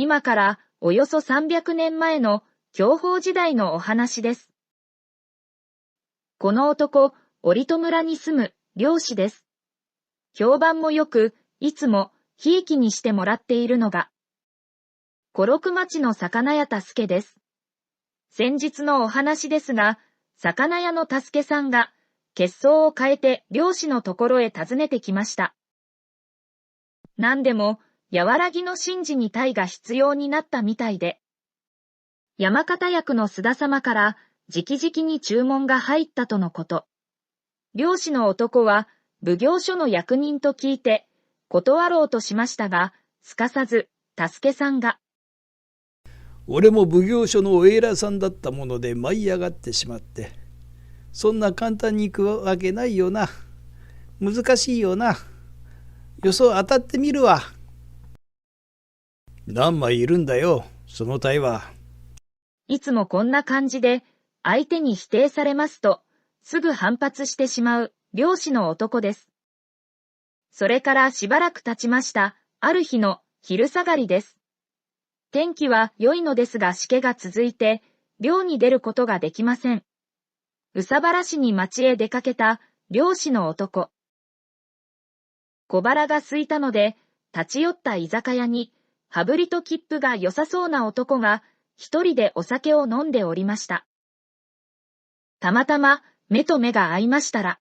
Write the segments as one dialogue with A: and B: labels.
A: 今からおよそ300年前の享保時代のお話です。この男、折戸村に住む漁師です。評判もよく、いつもひいきにしてもらっているのが、小六町の魚屋助です。先日のお話ですが、魚屋の助さんが、血相を変えて漁師のところへ訪ねてきました。何でも、和らぎの神事に鯛が必要になったみたいで、山形役の須田様から直々に注文が入ったとのこと。漁師の男は奉行所の役人と聞いて断ろうとしましたが、すかさず助さんが、
B: 俺も奉行所のお偉さんだったもので舞い上がってしまって、そんな簡単に行くわけないよな。難しいよな。予想当たってみるわ。何枚いるんだよ、その鯛は。
A: いつもこんな感じで相手に否定されますとすぐ反発してしまう漁師の男です。それからしばらく経ちましたある日の昼下がりです。天気は良いのですがしけが続いて漁に出ることができません。宇佐原市に町へ出かけた漁師の男。小腹が空いたので立ち寄った居酒屋に羽振りと切符が良さそうな男が一人でお酒を飲んでおりました。たまたま目と目が合いましたら、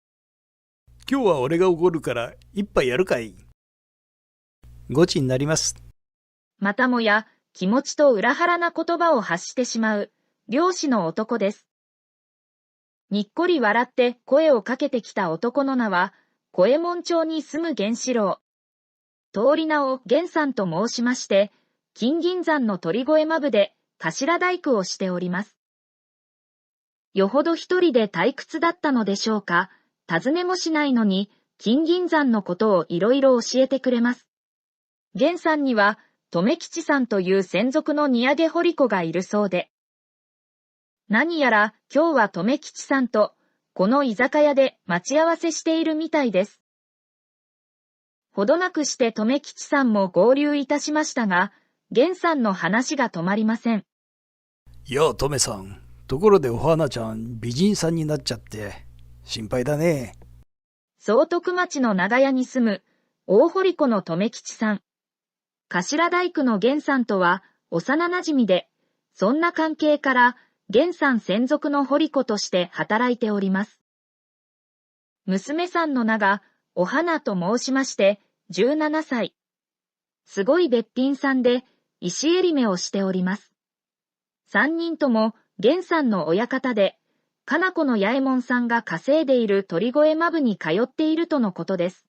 B: 今日は俺がおごるから一杯やるかい。ごちになります。
A: またもや気持ちと裏腹な言葉を発してしまう漁師の男です。にっこり笑って声をかけてきた男の名は、小右衛門町に住む源四郎。通り名を源さんと申しまして、金銀山の鳥越間部で頭大工をしております。よほど一人で退屈だったのでしょうか、尋ねもしないのに、金銀山のことをいろいろ教えてくれます。源さんには、留吉さんという専属の荷上げ掘り子がいるそうで、何やら今日は留吉さんとこの居酒屋で待ち合わせしているみたいです。ほどなくして留吉さんも合流いたしましたが、源さんの話が止まりません。
B: いや、留さん。ところでお花ちゃん美人さんになっちゃって心配だね。
A: 総徳町の長屋に住む大堀子の留吉さん。頭大工の源さんとは幼なじみで、そんな関係から源さん専属の掘り子として働いております。娘さんの名がお花と申しまして17歳。すごいべっぴんさんで石襟目をしております。三人とも源さんの親方で、かなこの八右衛門さんが稼いでいる鳥越間部に通っているとのことです。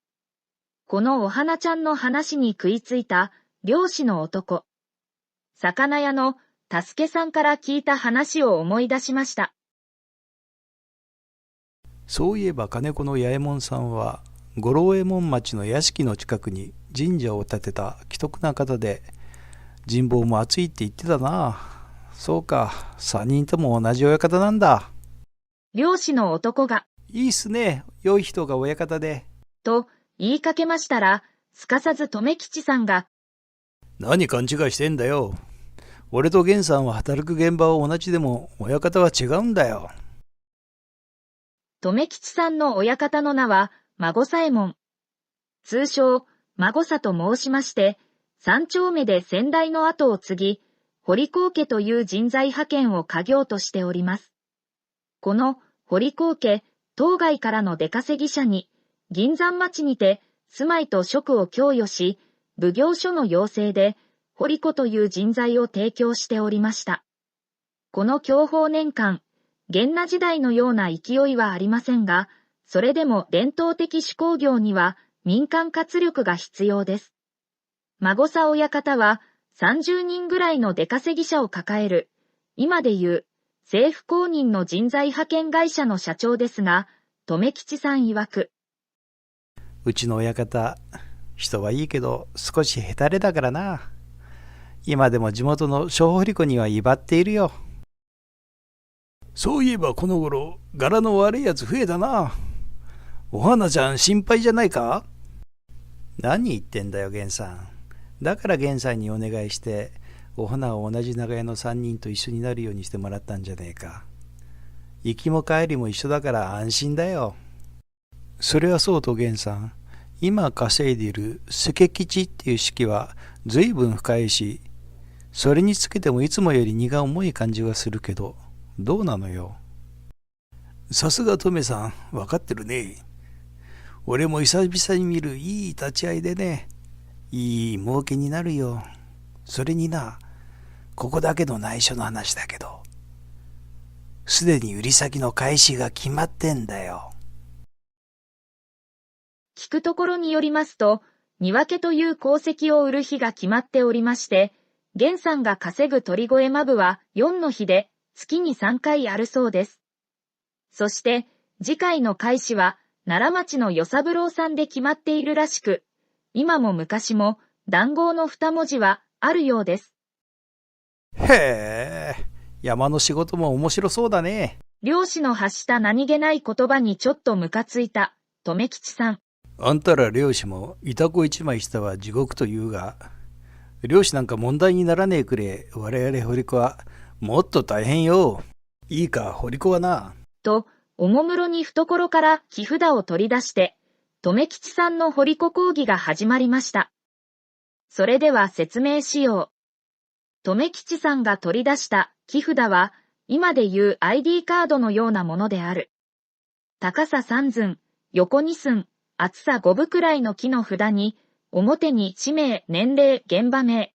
A: このお花ちゃんの話に食いついた漁師の男。魚屋の助さんから聞いた話を思い出しました。
B: そういえば金子の八右衛門さんは五郎右衛門町の屋敷の近くに神社を建てた奇特な方で、人望も厚いって言ってたな。そうか、三人とも同じ親方なんだ。
A: 漁師の男が、
B: いいっすね、良い人が親方で。
A: と言いかけましたら、すかさず留吉さんが、
B: 何勘違いしてんだよ。俺と源さんは働く現場は同じでも親方は違うんだよ。
A: 留吉さんの親方の名は孫左衛門。通称孫左と申しまして、三丁目で先代の後を継ぎ、堀高家という人材派遣を家業としております。この堀高家、当該からの出稼ぎ者に、銀山町にて住まいと職を供与し、奉行所の要請で、堀子という人材を提供しておりました。この享保年間、元和時代のような勢いはありませんが、それでも伝統的手工業には民間活力が必要です。孫左親方は30人ぐらいの出稼ぎ者を抱える、今でいう政府公認の人材派遣会社の社長ですが、留吉さん曰く、
B: うちの親方、人はいいけど少しヘタレだからな。今でも地元の小堀子には威張っているよ。そういえばこの頃柄の悪いやつ増えたな。お花ちゃん心配じゃないか？何言ってんだよ源さん。だから源さんにお願いしてお花は同じ長屋の3人と一緒になるようにしてもらったんじゃねえか。行きも帰りも一緒だから安心だよ。それはそうと源さん、今稼いでいる助吉っていう式は随分深いし、それにつけてもいつもより荷が重い感じがするけど、どうなのよ。さすがトメさん、わかってるね。俺も久々に見るいい立ち合いでね、いい儲けになるよ。それにな、ここだけの内緒の話だけど、すでに売り先の開始が決まってんだよ。
A: 聞くところによりますと、荷分けという鉱石を売る日が決まっておりまして、源さんが稼ぐ鳥越マブは4の日で月に3回あるそうです。そして次回の開始は奈良町の与三郎さんで決まっているらしく、今も昔も談合の2文字はあるようです。
B: へえ、山の仕事も面白そうだね。
A: 漁師の発した何気ない言葉にちょっとムカついた留吉さん。
B: あんたら漁師もいたこ一枚下は地獄と言うが、漁師なんか問題にならねえくれ、我々掘り子はもっと大変よ。いいか、掘り子はな。
A: と、おもむろに懐から木札を取り出して、留吉さんの掘り子講義が始まりました。それでは説明しよう。留吉さんが取り出した木札は、今で言う ID カードのようなものである。高さ3寸、横2寸、厚さ5分くらいの木の札に、表に氏名、年齢、現場名。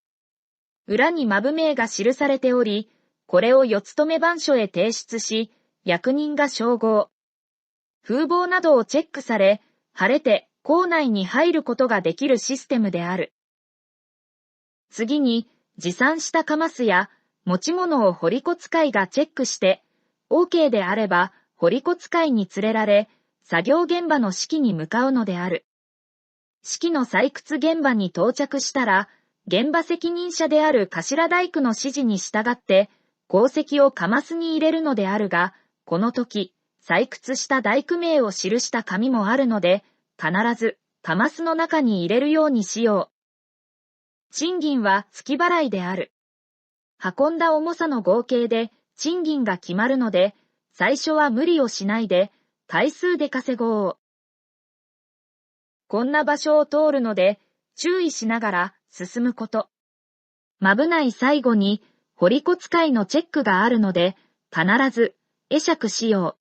A: 裏にマブ名が記されており、これを四つ留番所へ提出し、役人が照合。風貌などをチェックされ、晴れて校内に入ることができるシステムである。次に、持参したカマスや持ち物を掘り子使いがチェックして、OK であれば掘り子使いに連れられ、作業現場の指揮に向かうのである。指揮の採掘現場に到着したら、現場責任者である頭大工の指示に従って、鉱石をカマスに入れるのであるが、この時、採掘した大工名を記した紙もあるので、必ずカマスの中に入れるようにしよう。賃金は月払いである。運んだ重さの合計で賃金が決まるので、最初は無理をしないで、回数で稼ごう。こんな場所を通るので、注意しながら進むこと。危ない最後に、掘り子使いのチェックがあるので、必ず会釈しよ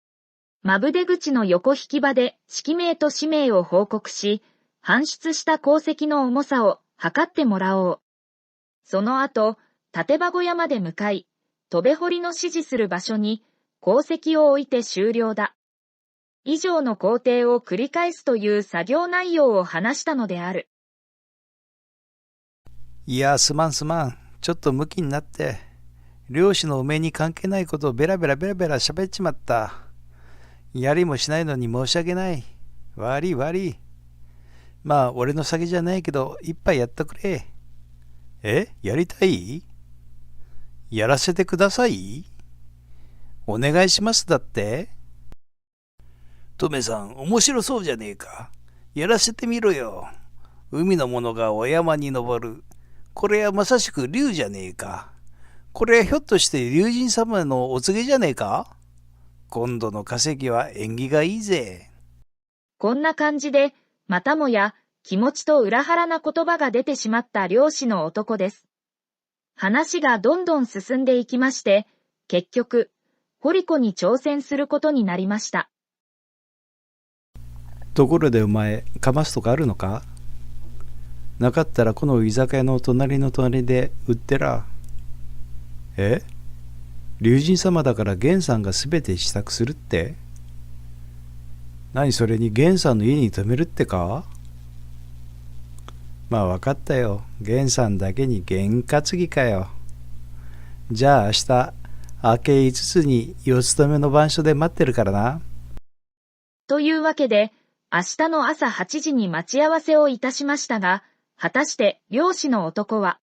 A: う。マブ出口の横引き場で指揮名と氏名を報告し、搬出した鉱石の重さを測ってもらおう。その後、立場小屋まで向かい、戸辺掘りの指示する場所に鉱石を置いて終了だ。以上の工程を繰り返すという作業内容を話したのである。
B: いや、すまん。ちょっとムキになって、漁師のおめに関係ないことをベラベラ喋っちまった。やりもしないのに申し訳ない。悪い。まあ、俺の酒じゃないけど、一杯やってくれ。やりたい？やらせてください？お願いしますだって？トメさん、面白そうじゃねえか。やらせてみろよ。海の者がお山に登る。これはまさしく竜じゃねえか。これはひょっとして竜神様のお告げじゃねえか。今度の稼ぎは縁起がいいぜ。
A: こんな感じで、またもや気持ちと裏腹な言葉が出てしまった漁師の男です。話がどんどん進んでいきまして、結局、掘り子に挑戦することになりました。
B: ところでお前、かますとかあるのか？なかったらこの居酒屋の隣の隣で売ってら。龍神様だから源さんがすべて支度するって？何それに源さんの家に泊めるってか？まあ分かったよ。源さんだけに験担ぎかよ。じゃあ明日、明け5つに四つ止めの番所で待ってるからな。
A: というわけで、明日の朝8時に待ち合わせをいたしましたが、果たして漁師の男は